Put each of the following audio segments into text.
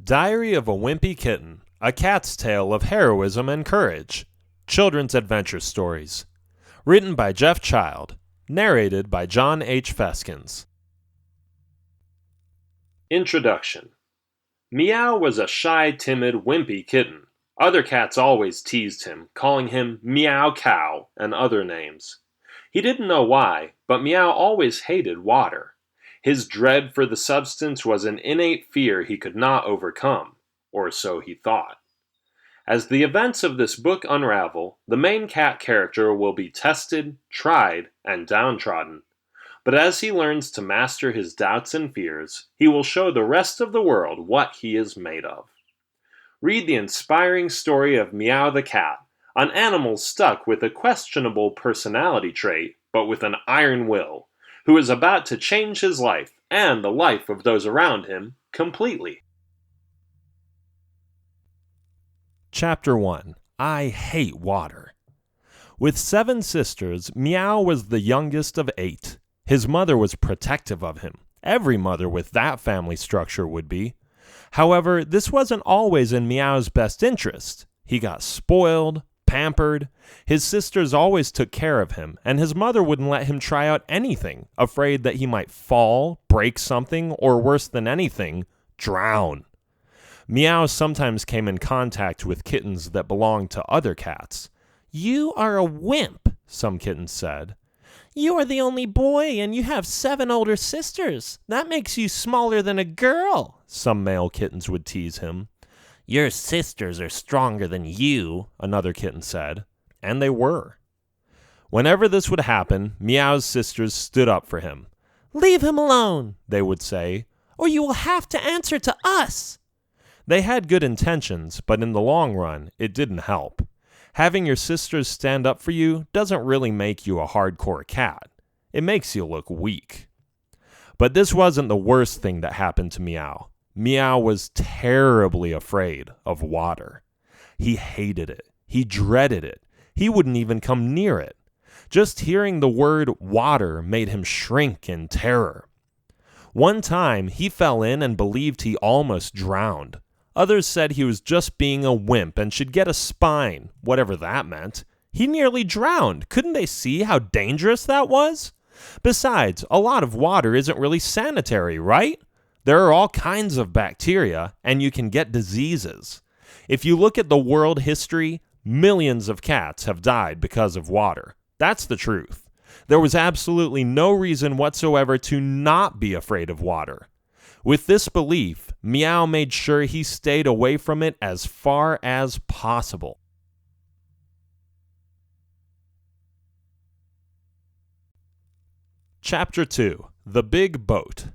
Diary of a Wimpy Kitten, a cat's tale of heroism and courage. Children's adventure stories. Written by Jeff Child. Narrated by John H. Feskins. Introduction. Meow was a shy, timid, wimpy kitten. Other cats always teased him, calling him Meow Cow and other names. He didn't know why, but Meow always hated water. His dread for the substance was an innate fear he could not overcome, or so he thought. As the events of this book unravel, the main cat character will be tested, tried, and downtrodden. But as he learns to master his doubts and fears, he will show the rest of the world what he is made of. Read the inspiring story of Meow the cat, an animal stuck with a questionable personality trait, but with an iron will, who is about to change his life and the life of those around him completely. Chapter 1. I Hate Water. With 7 sisters, Meow was the youngest of 8. His mother was protective of him. Every mother with that family structure would be. However, this wasn't always in Meow's best interest. He got spoiled, pampered. His sisters always took care of him, and his mother wouldn't let him try out anything, afraid that he might fall, break something, or worse than anything, drown. Meow sometimes came in contact with kittens that belonged to other cats. "You are a wimp," some kittens said. "You are the only boy, and you have 7 older sisters. That makes you smaller than a girl," some male kittens would tease him. "Your sisters are stronger than you," another kitten said. And they were. Whenever this would happen, Meow's sisters stood up for him. "Leave him alone," they would say, "or you will have to answer to us." They had good intentions, but in the long run, it didn't help. Having your sisters stand up for you doesn't really make you a hardcore cat. It makes you look weak. But this wasn't the worst thing that happened to Meow. Meow was terribly afraid of water. He hated it. He dreaded it. He wouldn't even come near it. Just hearing the word water made him shrink in terror. One time, he fell in and believed he almost drowned. Others said he was just being a wimp and should get a spine, whatever that meant. He nearly drowned. Couldn't they see how dangerous that was? Besides, a lot of water isn't really sanitary, right? There are all kinds of bacteria, and you can get diseases. If you look at the world history, millions of cats have died because of water. That's the truth. There was absolutely no reason whatsoever to not be afraid of water. With this belief, Meow made sure he stayed away from it as far as possible. Chapter 2. The Big Boat.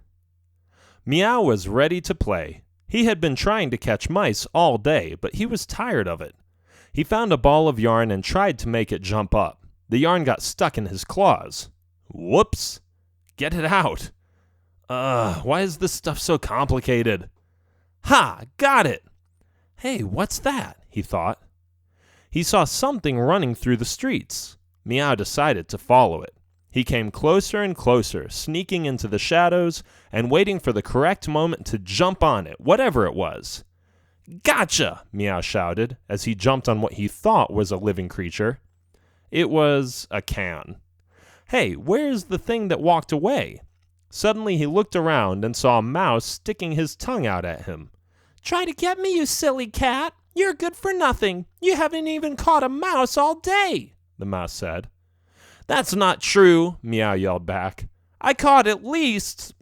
Meow was ready to play. He had been trying to catch mice all day, but he was tired of it. He found a ball of yarn and tried to make it jump up. The yarn got stuck in his claws. Whoops! Get it out! Why is this stuff so complicated? Ha! Got it! Hey, what's that? He thought. He saw something running through the streets. Meow decided to follow it. He came closer and closer, sneaking into the shadows and waiting for the correct moment to jump on it, whatever it was. "Gotcha!" Meow shouted as he jumped on what he thought was a living creature. It was a can. Hey, where's the thing that walked away? Suddenly he looked around and saw a mouse sticking his tongue out at him. "Try to get me, you silly cat! You're good for nothing! You haven't even caught a mouse all day!" the mouse said. "That's not true," Meow yelled back. "I caught at least—"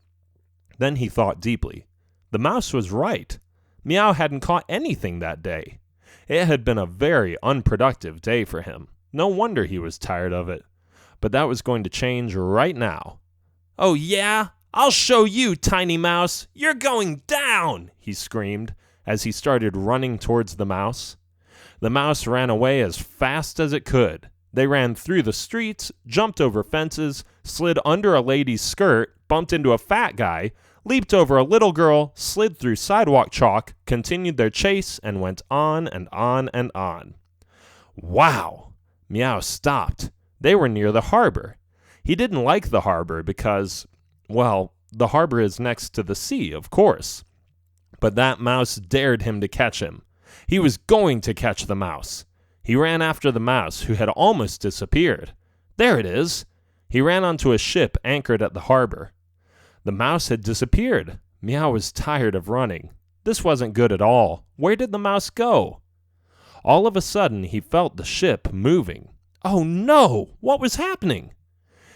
Then he thought deeply. The mouse was right. Meow hadn't caught anything that day. It had been a very unproductive day for him. No wonder he was tired of it. But that was going to change right now. "Oh yeah? I'll show you, tiny mouse! You're going down!" he screamed as he started running towards the mouse. The mouse ran away as fast as it could. They ran through the streets, jumped over fences, slid under a lady's skirt, bumped into a fat guy, leaped over a little girl, slid through sidewalk chalk, continued their chase, and went on and on and on. Wow! Meow stopped. They were near the harbor. He didn't like the harbor because, well, the harbor is next to the sea, of course. But that mouse dared him to catch him. He was going to catch the mouse. He ran after the mouse, who had almost disappeared. There it is! He ran onto a ship anchored at the harbor. The mouse had disappeared. Meow was tired of running. This wasn't good at all. Where did the mouse go? All of a sudden, he felt the ship moving. Oh no! What was happening?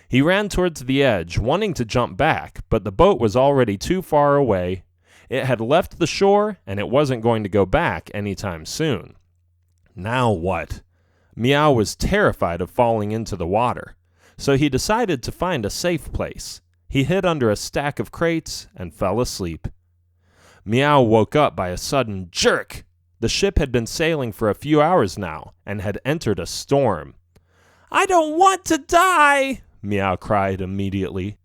He ran towards the edge, wanting to jump back, but the boat was already too far away. It had left the shore, and it wasn't going to go back anytime soon. Now what? Meow was terrified of falling into the water, so he decided to find a safe place. He hid under a stack of crates and fell asleep. Meow woke up by a sudden jerk. The ship had been sailing for a few hours now and had entered a storm. "I don't want to die!" Meow cried immediately.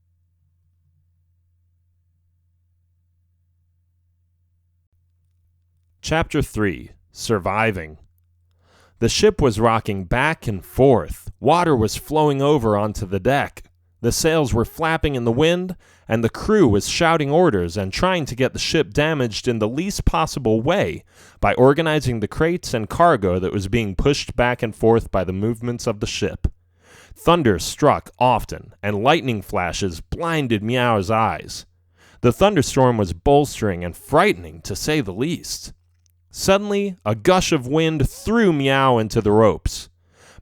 Chapter 3. Surviving. The ship was rocking back and forth. Water was flowing over onto the deck. The sails were flapping in the wind, and the crew was shouting orders and trying to get the ship damaged in the least possible way by organizing the crates and cargo that was being pushed back and forth by the movements of the ship. Thunder struck often, and lightning flashes blinded Meow's eyes. The thunderstorm was bolstering and frightening, to say the least. Suddenly, a gush of wind threw Meow into the ropes.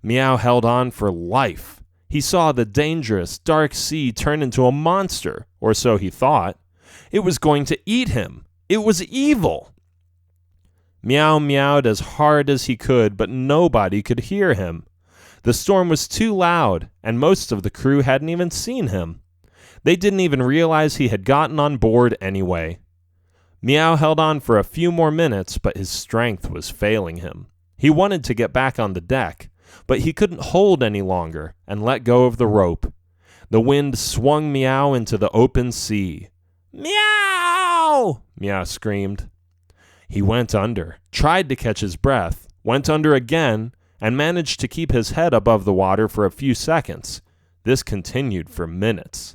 Meow held on for life. He saw the dangerous, dark sea turn into a monster, or so he thought. It was going to eat him. It was evil. Meow meowed as hard as he could, but nobody could hear him. The storm was too loud, and most of the crew hadn't even seen him. They didn't even realize he had gotten on board anyway. Meow held on for a few more minutes, but his strength was failing him. He wanted to get back on the deck, but he couldn't hold any longer and let go of the rope. The wind swung Meow into the open sea. "Meow!" Meow screamed. He went under, tried to catch his breath, went under again, and managed to keep his head above the water for a few seconds. This continued for minutes.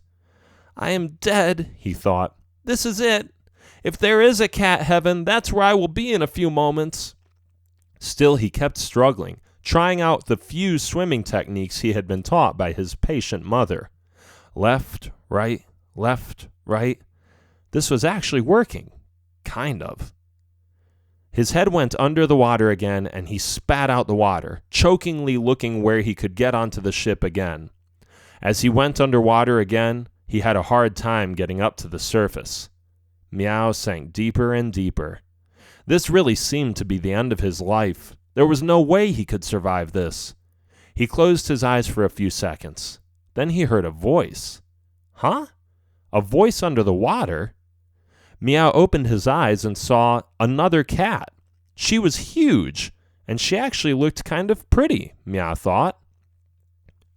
"I am dead," he thought. "This is it. If there is a cat heaven, that's where I will be in a few moments." Still he kept struggling, trying out the few swimming techniques he had been taught by his patient mother. Left, right, left, right. This was actually working. Kind of. His head went under the water again, and he spat out the water, chokingly looking where he could get onto the ship again. As he went underwater again, he had a hard time getting up to the surface. Meow sank deeper and deeper. This really seemed to be the end of his life. There was no way he could survive this. He closed his eyes for a few seconds. Then he heard a voice. Huh? A voice under the water? Meow opened his eyes and saw another cat. She was huge, and she actually looked kind of pretty, Meow thought.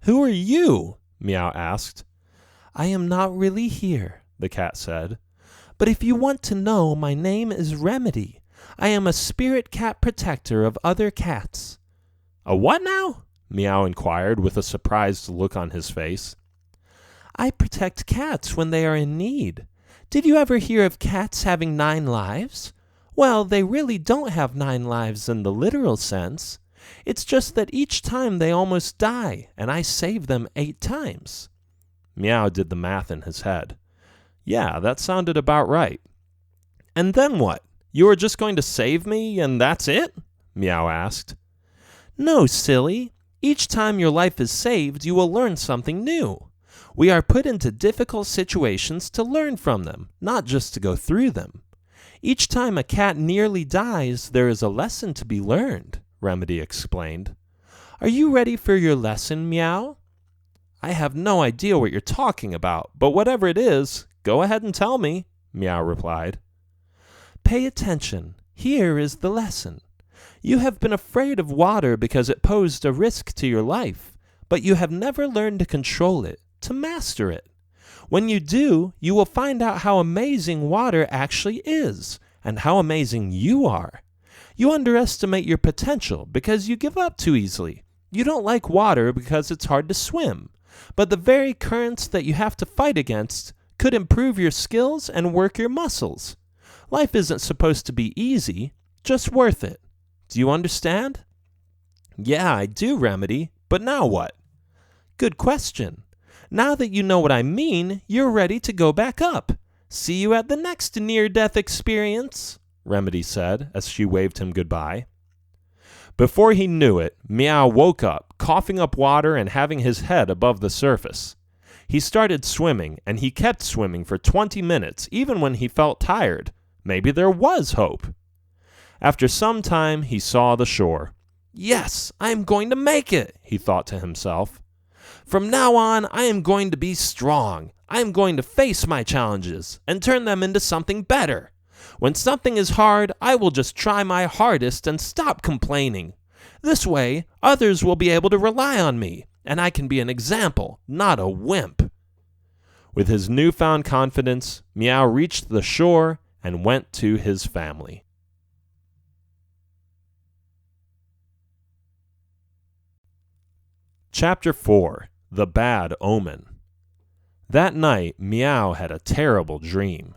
"Who are you?" Meow asked. "I am not really here," the cat said. "But if you want to know, my name is Remedy. I am a spirit cat protector of other cats." "A what now?" Meow inquired with a surprised look on his face. "I protect cats when they are in need. Did you ever hear of cats having 9 lives? Well, they really don't have 9 lives in the literal sense. It's just that each time they almost die, and I save them 8 times. Meow did the math in his head. Yeah, that sounded about right. "And then what? You are just going to save me, and that's it?" Meow asked. "No, silly. Each time your life is saved, you will learn something new. We are put into difficult situations to learn from them, not just to go through them. Each time a cat nearly dies, there is a lesson to be learned," Remedy explained. "Are you ready for your lesson, Meow?" "I have no idea what you're talking about, but whatever it is, go ahead and tell me," Meow replied. "Pay attention. Here is the lesson. You have been afraid of water because it posed a risk to your life, but you have never learned to control it, to master it. When you do, you will find out how amazing water actually is, and how amazing you are. You underestimate your potential because you give up too easily. You don't like water because it's hard to swim, but the very currents that you have to fight against could improve your skills and work your muscles. Life isn't supposed to be easy, just worth it. Do you understand? Yeah, I do, Remedy. But now what? Good question. Now that you know what I mean, you're ready to go back up. See you at the next near-death experience, Remedy said as she waved him goodbye. Before he knew it, Meow woke up, coughing up water and having his head above the surface. He started swimming, and he kept swimming for 20 minutes, even when he felt tired. Maybe there was hope. After some time, he saw the shore. Yes, I am going to make it, he thought to himself. From now on, I am going to be strong. I am going to face my challenges and turn them into something better. When something is hard, I will just try my hardest and stop complaining. This way, others will be able to rely on me, and I can be an example, not a wimp. With his newfound confidence, Meow reached the shore and went to his family. Chapter 4. The Bad Omen. That night, Meow had a terrible dream.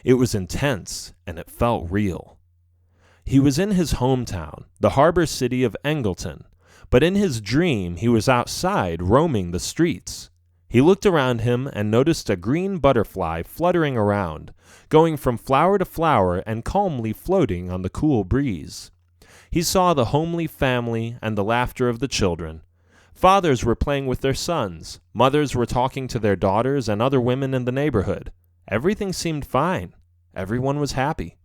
It was intense, and it felt real. He was in his hometown, the harbor city of Angleton, but in his dream he was outside roaming the streets. He looked around him and noticed a green butterfly fluttering around, going from flower to flower and calmly floating on the cool breeze. He saw the homely family and the laughter of the children. Fathers were playing with their sons, mothers were talking to their daughters and other women in the neighborhood. Everything seemed fine. Everyone was happy.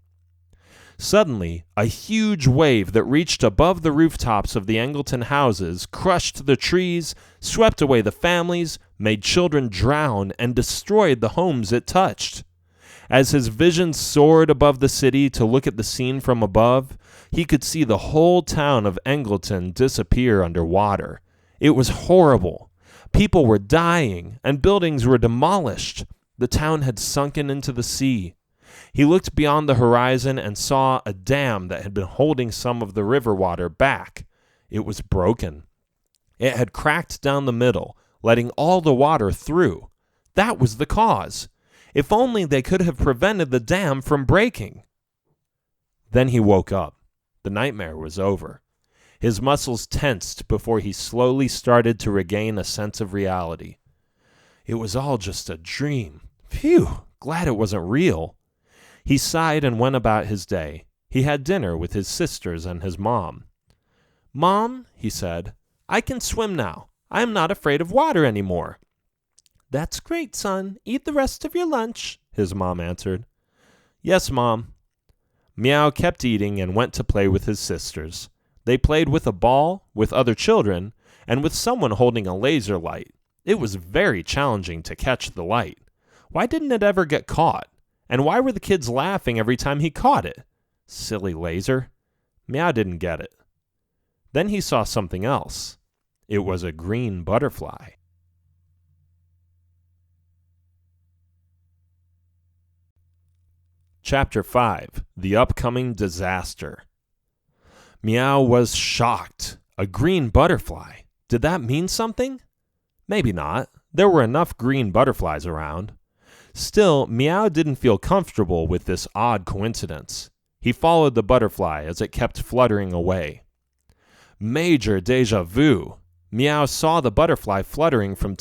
Suddenly, a huge wave that reached above the rooftops of the Angleton houses crushed the trees, swept away the families, made children drown, and destroyed the homes it touched. As his vision soared above the city to look at the scene from above, he could see the whole town of Angleton disappear underwater. It was horrible. People were dying, and buildings were demolished. The town had sunken into the sea. He looked beyond the horizon and saw a dam that had been holding some of the river water back. It was broken. It had cracked down the middle, letting all the water through. That was the cause. If only they could have prevented the dam from breaking. Then he woke up. The nightmare was over. His muscles tensed before he slowly started to regain a sense of reality. It was all just a dream. Phew, glad it wasn't real. He sighed and went about his day. He had dinner with his sisters and his mom. Mom, he said, I can swim now. I am not afraid of water anymore. That's great, son. Eat the rest of your lunch, his mom answered. Yes, Mom. Meow kept eating and went to play with his sisters. They played with a ball, with other children, and with someone holding a laser light. It was very challenging to catch the light. Why didn't it ever get caught? And why were the kids laughing every time he caught it? Silly laser. Meow didn't get it. Then he saw something else. It was a green butterfly. Chapter 5. The Upcoming Disaster. Meow was shocked. A green butterfly. Did that mean something? Maybe not. There were enough green butterflies around. Still, Meow didn't feel comfortable with this odd coincidence. He followed the butterfly as it kept fluttering away. Major déjà vu. Meow saw the butterfly fluttering from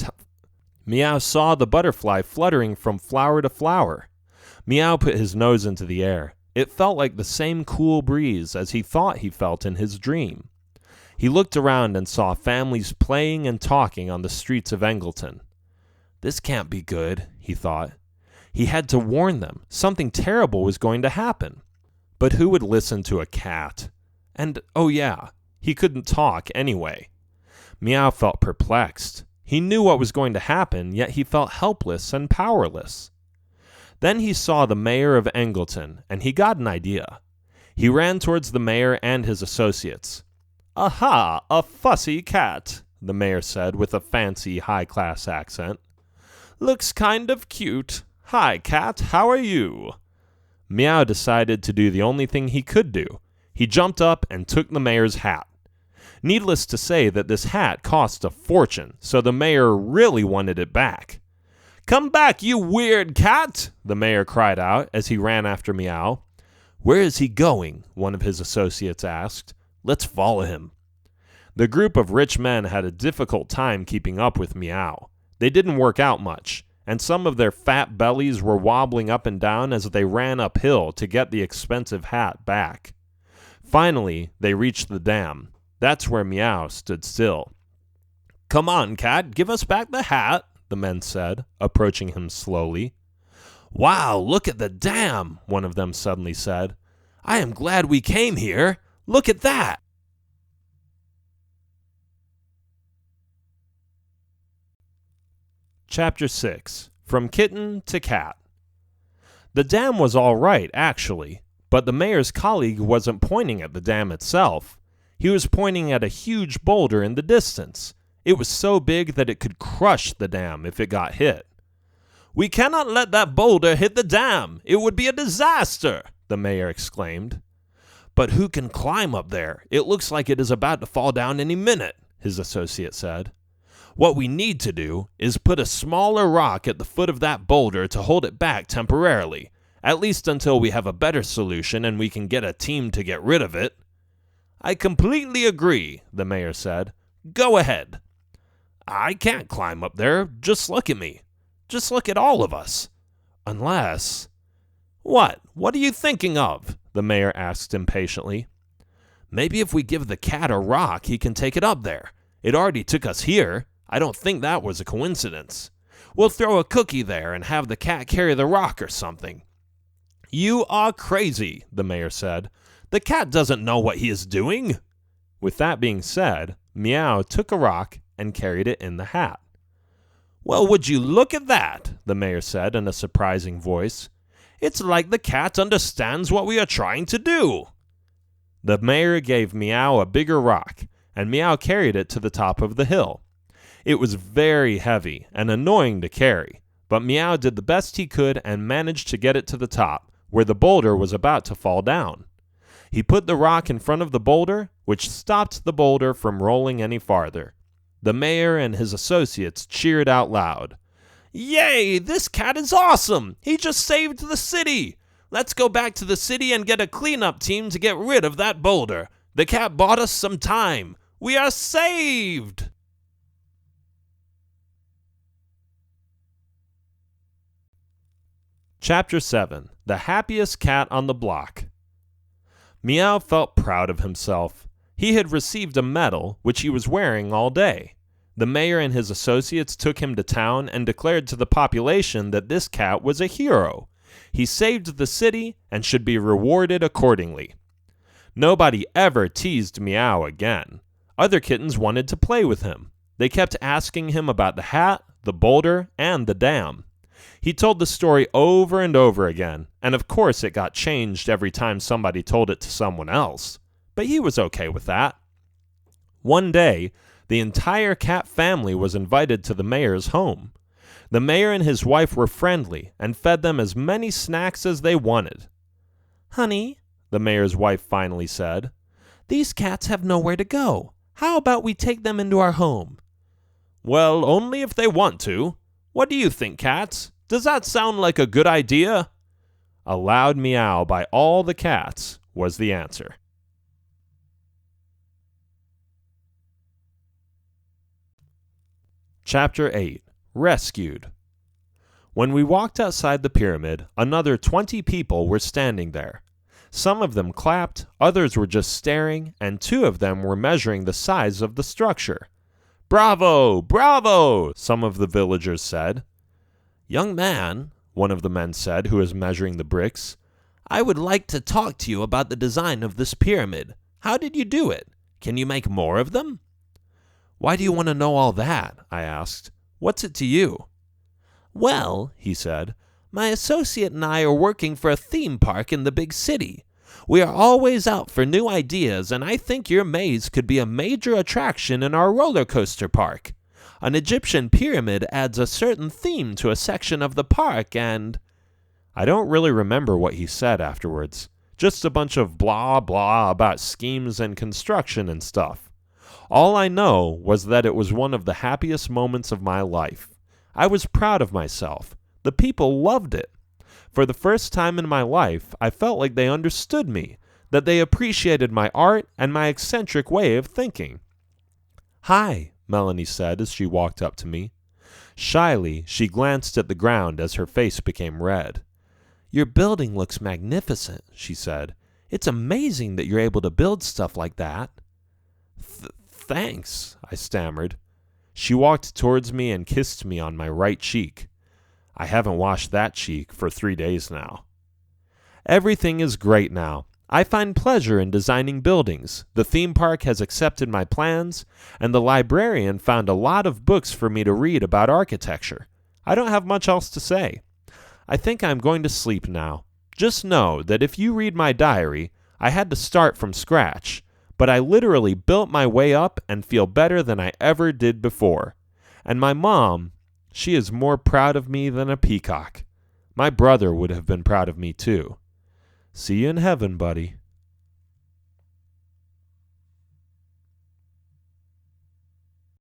flower to flower. Meow put his nose into the air. It felt like the same cool breeze as he thought he felt in his dream. He looked around and saw families playing and talking on the streets of Angleton. This can't be good, he thought. He had to warn them. Something terrible was going to happen. But who would listen to a cat? And, oh yeah, he couldn't talk anyway. Meow felt perplexed. He knew what was going to happen, yet he felt helpless and powerless. Then he saw the mayor of Angleton, and he got an idea. He ran towards the mayor and his associates. Aha, a fussy cat, the mayor said with a fancy high-class accent. Looks kind of cute. Hi, cat, how are you? Meow decided to do the only thing he could do. He jumped up and took the mayor's hat. Needless to say that this hat cost a fortune, so the mayor really wanted it back. Come back, you weird cat, the mayor cried out as he ran after Meow. "Where is he going?" one of his associates asked. "Let's follow him." The group of rich men had a difficult time keeping up with Meow. They didn't work out much, and some of their fat bellies were wobbling up and down as they ran uphill to get the expensive hat back. Finally, they reached the dam. That's where Meow stood still. "Come on, Cat, give us back the hat," the men said, approaching him slowly. "Wow, look at the dam," one of them suddenly said. "I am glad we came here. Look at that." Chapter 6. From Kitten to Cat. The dam was all right, actually, but the mayor's colleague wasn't pointing at the dam itself. He was pointing at a huge boulder in the distance. It was so big that it could crush the dam if it got hit. "We cannot let that boulder hit the dam. It would be a disaster," the mayor exclaimed. "But who can climb up there? It looks like it is about to fall down any minute," his associate said. "What we need to do is put a smaller rock at the foot of that boulder to hold it back temporarily, at least until we have a better solution and we can get a team to get rid of it." "I completely agree," the mayor said. "Go ahead." "I can't climb up there. Just look at me. Just look at all of us. Unless—" "What? What are you thinking of?" the mayor asked impatiently. "Maybe if we give the cat a rock, he can take it up there. It already took us here. I don't think that was a coincidence. We'll throw a cookie there and have the cat carry the rock or something." "You are crazy," the mayor said. "The cat doesn't know what he is doing." With that being said, Meow took a rock and carried it in the hat. "Well, would you look at that?" the mayor said in a surprising voice. "It's like the cat understands what we are trying to do." The mayor gave Meow a bigger rock, and Meow carried it to the top of the hill. It was very heavy and annoying to carry, but Meow did the best he could and managed to get it to the top, where the boulder was about to fall down. He put the rock in front of the boulder, which stopped the boulder from rolling any farther. The mayor and his associates cheered out loud. "Yay! This cat is awesome! He just saved the city! Let's go back to the city and get a cleanup team to get rid of that boulder. The cat bought us some time. We are saved!" Chapter 7. The Happiest Cat on the Block. Meow felt proud of himself. He had received a medal, which he was wearing all day. The mayor and his associates took him to town and declared to the population that this cat was a hero. He saved the city and should be rewarded accordingly. Nobody ever teased Meow again. Other kittens wanted to play with him. They kept asking him about the hat, the boulder, and the dam. He told the story over and over again, and of course it got changed every time somebody told it to someone else. But he was okay with that. One day, the entire cat family was invited to the mayor's home. The mayor and his wife were friendly and fed them as many snacks as they wanted. "Honey," the mayor's wife finally said, "these cats have nowhere to go. How about we take them into our home?" "Well, only if they want to. What do you think, cats? Does that sound like a good idea?" A loud meow by all the cats was the answer. Chapter 8. Rescued. When we walked outside the pyramid, another 20 people were standing there. Some of them clapped, others were just staring, and 2 of them were measuring the size of the structure. "Bravo! Bravo!" some of the villagers said. "Young man," one of the men said who was measuring the bricks, "I would like to talk to you about the design of this pyramid. How did you do it? Can you make more of them?" "Why do you want to know all that?" I asked. "What's it to you?" "Well," he said, "my associate and I are working for a theme park in the big city. We are always out for new ideas, and I think your maze could be a major attraction in our roller coaster park. An Egyptian pyramid adds a certain theme to a section of the park, and—" I don't really remember what he said afterwards. Just a bunch of blah blah about schemes and construction and stuff. All I know was that it was one of the happiest moments of my life. I was proud of myself. The people loved it. For the first time in my life, I felt like they understood me, that they appreciated my art and my eccentric way of thinking. "Hi," Melanie said as she walked up to me. Shyly, she glanced at the ground as her face became red. "Your building looks magnificent," she said. "It's amazing that you're able to build stuff like that." Thanks, I stammered. She walked towards me and kissed me on my right cheek. I haven't washed that cheek for 3 days now. "Everything is great now. I find pleasure in designing buildings. The theme park has accepted my plans, and the librarian found a lot of books for me to read about architecture. I don't have much else to say. I think I'm going to sleep now. Just know that if you read my diary, I had to start from scratch, but I literally built my way up and feel better than I ever did before. And my mom, she is more proud of me than a peacock. My brother would have been proud of me too. See you in heaven, buddy."